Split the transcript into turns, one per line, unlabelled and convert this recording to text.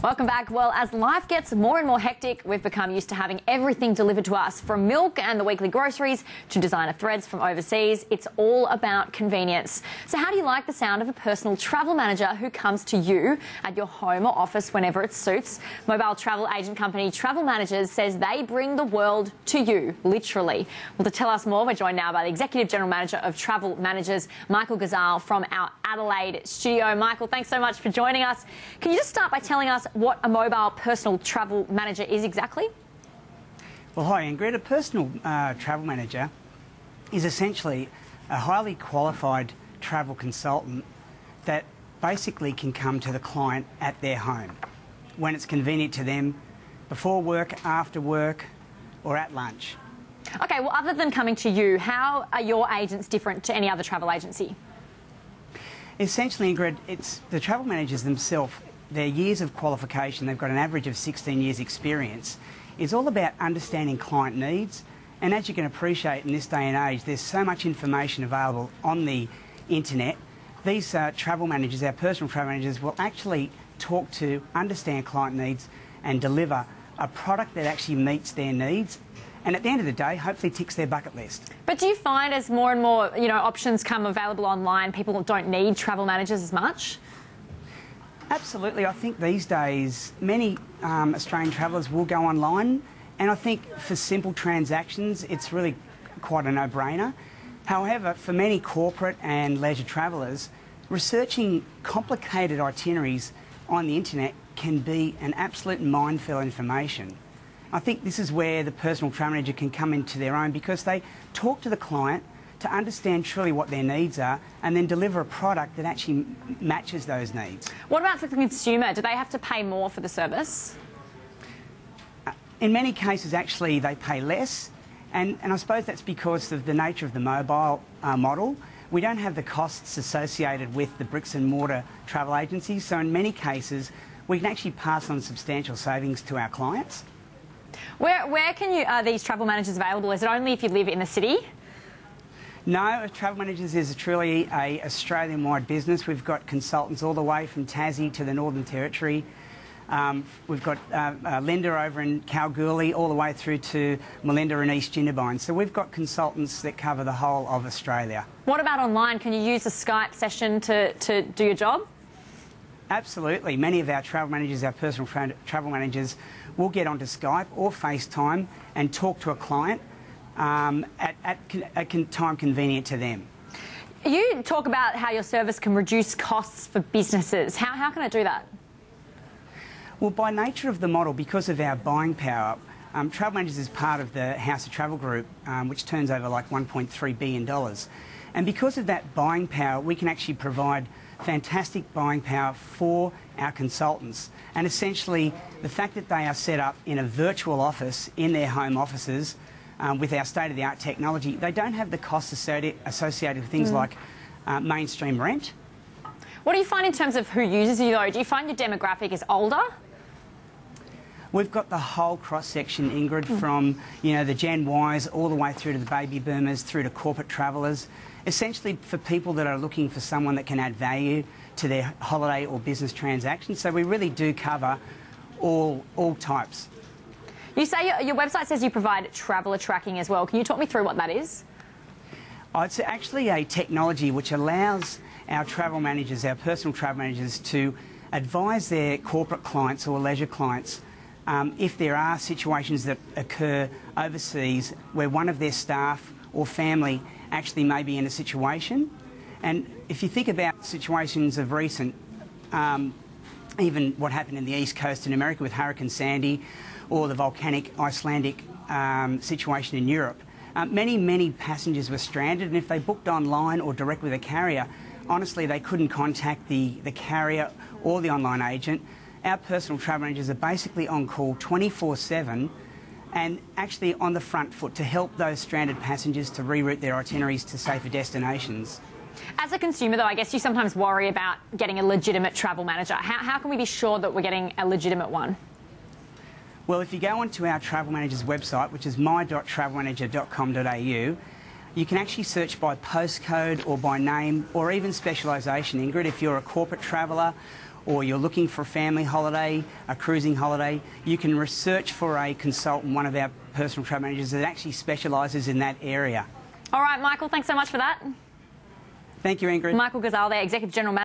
Welcome back. Well, as life gets more and more hectic, we've become used to having everything delivered to us, from milk and the weekly groceries to designer threads from overseas. It's all about convenience. So how do you like the sound of a personal travel manager who comes to you at your home or office whenever it suits? Mobile travel agent company TravelManagers says they bring the world to you, literally. Well, to tell us more, we're joined now by the Executive General Manager of TravelManagers, Michael Gazal, from our Adelaide studio. Michael, thanks so much for joining us. Can you just start by telling us what a mobile personal travel manager is exactly?
Well, hi Ingrid. A personal travel manager is essentially a highly qualified travel consultant that basically can come to the client at their home when it's convenient to them, before work, after work, or at lunch.
Okay, well, other than coming to you, how are your agents different to any other travel agency?
Essentially, Ingrid, it's the travel managers themselves. Their years of qualification, they've got an average of 16 years experience, is all about understanding client needs. And as you can appreciate in this day and age, there's so much information available on the internet. These travel managers, our personal travel managers, will actually talk to, understand client needs and deliver a product that actually meets their needs. And at the end of the day, hopefully ticks their bucket list.
But do you find as more and more, options come available online, people don't need travel managers as much?
Absolutely. I think these days many Australian travellers will go online, and I think for simple transactions it's really quite a no-brainer. However, for many corporate and leisure travellers, researching complicated itineraries on the internet can be an absolute minefield of information. I think this is where the personal travel manager can come into their own, because they talk to the client to understand truly what their needs are and then deliver a product that actually matches those needs.
What about for the consumer? Do they have to pay more for the service?
In many cases, actually, they pay less, and I suppose that's because of the nature of the mobile model. We don't have the costs associated with the bricks and mortar travel agencies, so in many cases we can actually pass on substantial savings to our clients.
Where can you, are these travel managers available? Is it only if you live in the city?
No, Travel Managers is truly a Australian-wide business. We've got consultants all the way from Tassie to the Northern Territory. We've got Linda over in Kalgoorlie all the way through to Melinda in East Jindabyne. So we've got consultants that cover the whole of Australia.
What about online? Can you use a Skype session to do your job?
Absolutely. Many of our travel managers, our personal travel managers, will get onto Skype or FaceTime and talk to a client at a time convenient to them.
You talk about how your service can reduce costs for businesses. How can it do that?
Well, by nature of the model, because of our buying power, Travel Managers is part of the House of Travel Group, which turns over like $1.3 billion. And because of that buying power, we can actually provide fantastic buying power for our consultants. And essentially, the fact that they are set up in a virtual office in their home offices with our state-of-the-art technology, they don't have the costs associated with things like mainstream rent.
What do you find in terms of who uses you, though? Do you find your demographic is older?
We've got the whole cross-section, Ingrid, from the Gen Ys all the way through to the baby boomers, through to corporate travellers, essentially for people that are looking for someone that can add value to their holiday or business transactions. So we really do cover all types.
You say your website says you provide traveller tracking as well. Can you talk me through what that is?
Oh, it's actually a technology which allows our travel managers, our personal travel managers, to advise their corporate clients or leisure clients if there are situations that occur overseas where one of their staff or family actually may be in a situation. And if you think about situations of recent, even what happened in the East Coast in America with Hurricane Sandy, or the volcanic Icelandic situation in Europe, many passengers were stranded, and if they booked online or direct with a carrier, honestly they couldn't contact the carrier or the online agent. Our personal travel managers are basically on call 24/7 and actually on the front foot to help those stranded passengers to reroute their itineraries to safer destinations.
As a consumer, though, I guess you sometimes worry about getting a legitimate travel manager. How can we be sure that we're getting a legitimate one?
Well, if you go onto our Travel Managers website, which is my.travelmanager.com.au, you can actually search by postcode or by name or even specialisation, Ingrid. If you're a corporate traveller or you're looking for a family holiday, a cruising holiday, you can research for a consultant, one of our personal travel managers that actually specialises in that area.
All right, Michael, thanks so much for that.
Thank you, Ingrid.
Michael Gazal there, Executive General Manager.